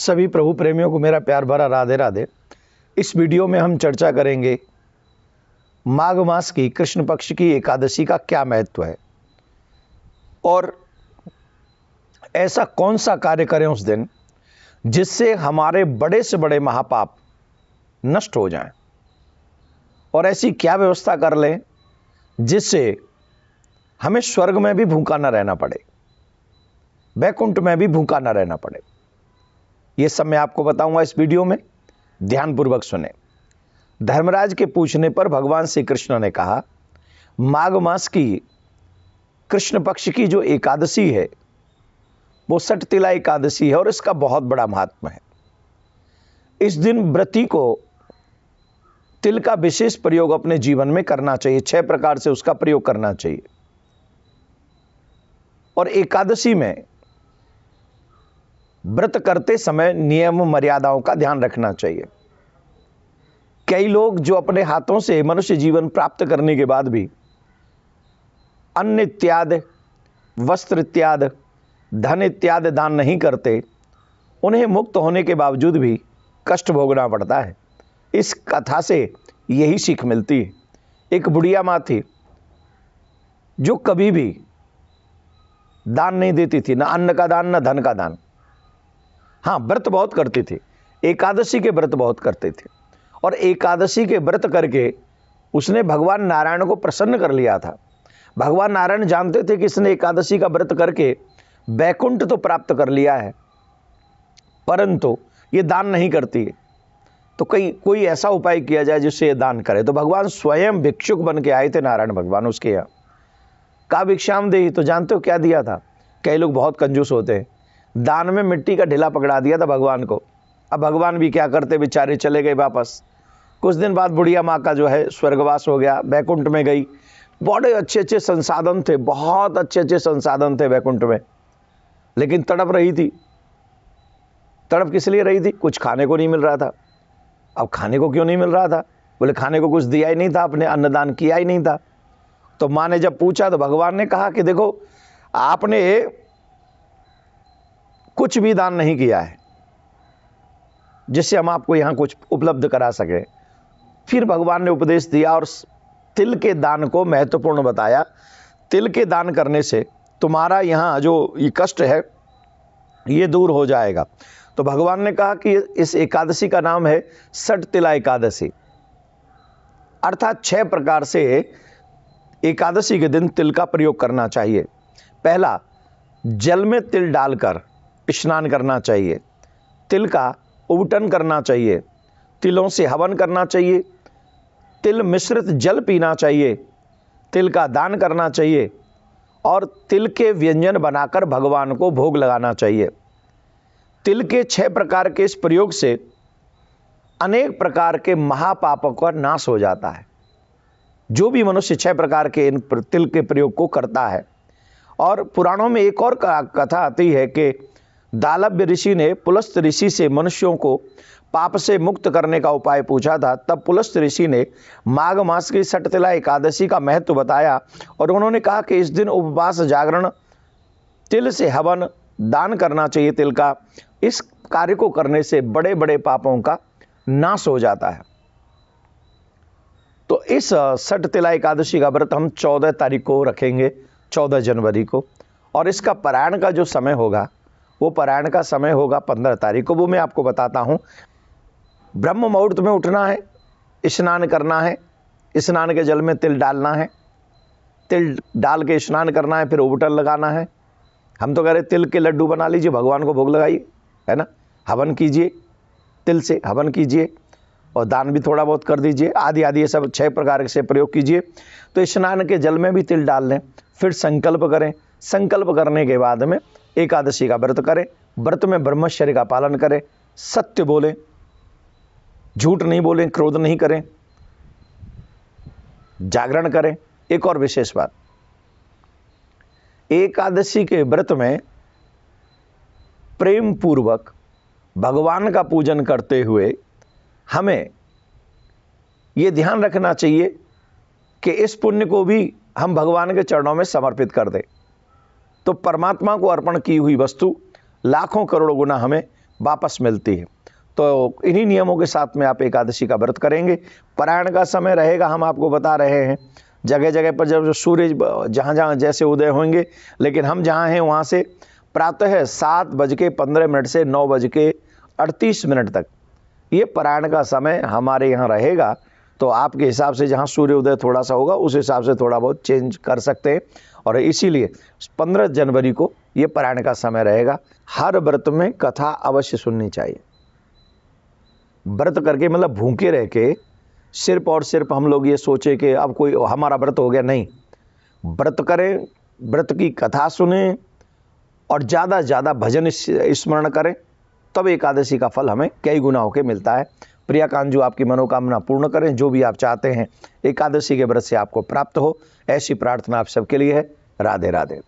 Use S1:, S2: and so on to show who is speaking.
S1: सभी प्रभु प्रेमियों को मेरा प्यार भरा राधे राधे। इस वीडियो में हम चर्चा करेंगे माघ मास की कृष्ण पक्ष की एकादशी का क्या महत्व है और ऐसा कौन सा कार्य करें उस दिन जिससे हमारे बड़े से बड़े महापाप नष्ट हो जाएं, और ऐसी क्या व्यवस्था कर लें जिससे हमें स्वर्ग में भी भूखा न रहना पड़े, वैकुंठ में भी भूखा न रहना पड़े। यह सब मैं आपको बताऊंगा इस वीडियो में, ध्यानपूर्वक सुने। धर्मराज के पूछने पर भगवान श्री कृष्ण ने कहा, माघ मास की कृष्ण पक्ष की जो एकादशी है वो सटतिला एकादशी है और इसका बहुत बड़ा महात्मा है। इस दिन व्रती को तिल का विशेष प्रयोग अपने जीवन में करना चाहिए, 6 प्रकार से उसका प्रयोग करना चाहिए। और एकादशी में व्रत करते समय नियम मर्यादाओं का ध्यान रखना चाहिए। कई लोग जो अपने हाथों से मनुष्य जीवन प्राप्त करने के बाद भी अन्न इत्यादि, वस्त्र इत्यादि, धन इत्यादि दान नहीं करते, उन्हें मुक्त होने के बावजूद भी कष्ट भोगना पड़ता है। इस कथा से यही सीख मिलती है। एक बुढ़िया माँ थी जो कभी भी दान नहीं देती थी, ना अन्न का दान ना धन का दान। हाँ, व्रत बहुत करती थी, एकादशी के व्रत बहुत करते थे, और एकादशी के व्रत करके उसने भगवान नारायण को प्रसन्न कर लिया था। भगवान नारायण जानते थे कि इसने एकादशी का व्रत करके वैकुंठ तो प्राप्त कर लिया है, परंतु ये दान नहीं करती है, तो कोई ऐसा उपाय किया जाए जिससे ये दान करे। तो भगवान स्वयं भिक्षुक बन के आए थे, नारायण भगवान उसके यहाँ। का भिक्षाम देहि, तो जानते हो क्या दिया था? कई लोग बहुत कंजूस होते हैं, दान में मिट्टी का ढिला पकड़ा दिया था भगवान को। अब भगवान भी क्या करते, बेचारे चले गए वापस। कुछ दिन बाद बुढ़िया माँ का जो है स्वर्गवास हो गया, वैकुंठ में गई। बड़े अच्छे अच्छे संसाधन थे, बहुत अच्छे अच्छे संसाधन थे वैकुंठ में, लेकिन तड़प रही थी। तड़प किस लिए रही थी? कुछ खाने को नहीं मिल रहा था। अब खाने को क्यों नहीं मिल रहा था? बोले खाने को कुछ दिया ही नहीं था, आपने अन्नदान किया ही नहीं था। तो माँ ने जब पूछा तो भगवान ने कहा कि देखो, आपने कुछ भी दान नहीं किया है जिससे हम आपको यहाँ कुछ उपलब्ध करा सके। फिर भगवान ने उपदेश दिया और तिल के दान को महत्वपूर्ण बताया। तिल के दान करने से तुम्हारा यहाँ जो ये कष्ट है ये दूर हो जाएगा। तो भगवान ने कहा कि इस एकादशी का नाम है सटतिला एकादशी, अर्थात 6 प्रकार से एकादशी के दिन तिल का प्रयोग करना चाहिए। पहला, जल में तिल डालकर स्नान करना चाहिए, तिल का उबटन करना चाहिए, तिलों से हवन करना चाहिए, तिल मिश्रित जल पीना चाहिए, तिल का दान करना चाहिए और तिल के व्यंजन बनाकर भगवान को भोग लगाना चाहिए। तिल के 6 प्रकार के इस प्रयोग से अनेक प्रकार के महापापों का नाश हो जाता है। जो भी मनुष्य 6 प्रकार के इन तिल के प्रयोग को करता है। और पुराणों में एक और कथा आती है कि दालभ्य ऋषि ने पुलस्त ऋषि से मनुष्यों को पाप से मुक्त करने का उपाय पूछा था। तब पुलस्त ऋषि ने माघ मास की सटतिला एकादशी का महत्व बताया और उन्होंने कहा कि इस दिन उपवास, जागरण, तिल से हवन, दान करना चाहिए तिल का। इस कार्य को करने से बड़े बड़े पापों का नाश हो जाता है। तो इस सटतिला एकादशी का व्रत हम 14 तारीख को रखेंगे, 14 जनवरी को, और इसका पारायण का जो समय होगा वो पारायण का समय होगा 15 तारीख को। वो मैं आपको बताता हूँ। ब्रह्म मुहूर्त में उठना है, स्नान करना है, स्नान के जल में तिल डालना है, तिल डाल के स्नान करना है, फिर उबटन लगाना है। हम तो कह रहे तिल के लड्डू बना लीजिए, भगवान को भोग लगाइए, है ना। हवन कीजिए, तिल से हवन कीजिए और दान भी थोड़ा बहुत कर दीजिए, आदि आदि ये सब 6 प्रकार से प्रयोग कीजिए। तो स्नान के जल में भी तिल डाल लें, फिर संकल्प करें। संकल्प करने के बाद में एकादशी का व्रत करें। व्रत में ब्रह्मचर्य का पालन करें, सत्य बोलें, झूठ नहीं बोलें, क्रोध नहीं करें, जागरण करें। एक और विशेष बात, एकादशी के व्रत में प्रेम पूर्वक भगवान का पूजन करते हुए हमें यह ध्यान रखना चाहिए कि इस पुण्य को भी हम भगवान के चरणों में समर्पित कर दें, तो परमात्मा को अर्पण की हुई वस्तु लाखों करोड़ों गुना हमें वापस मिलती है। तो इन्हीं नियमों के साथ में आप एकादशी का व्रत करेंगे। पारायण का समय रहेगा, हम आपको बता रहे हैं, जगह जगह पर जब सूर्य जहाँ जहाँ जैसे उदय होंगे, लेकिन हम जहाँ हैं वहाँ से प्रातः 7:15 से 9:38 तक ये पारायण का समय हमारे यहाँ रहेगा। तो आपके हिसाब से जहाँ सूर्योदय थोड़ा सा होगा उस हिसाब से थोड़ा बहुत चेंज कर सकते हैं। और इसीलिए 15 जनवरी को ये पारायण का समय रहेगा। हर व्रत में कथा अवश्य सुननी चाहिए। व्रत करके मतलब भूखे रह के सिर्फ और सिर्फ हम लोग ये सोचे कि अब कोई हमारा व्रत हो गया, नहीं। व्रत करें, व्रत की कथा सुने और ज़्यादा से ज़्यादा भजन स्मरण करें, तब एकादशी का फल हमें कई गुना होकर मिलता है। प्रिया कांजू आपकी मनोकामना पूर्ण करें, जो भी आप चाहते हैं एकादशी के व्रत से आपको प्राप्त हो, ऐसी प्रार्थना आप सबके लिए है। राधे राधे।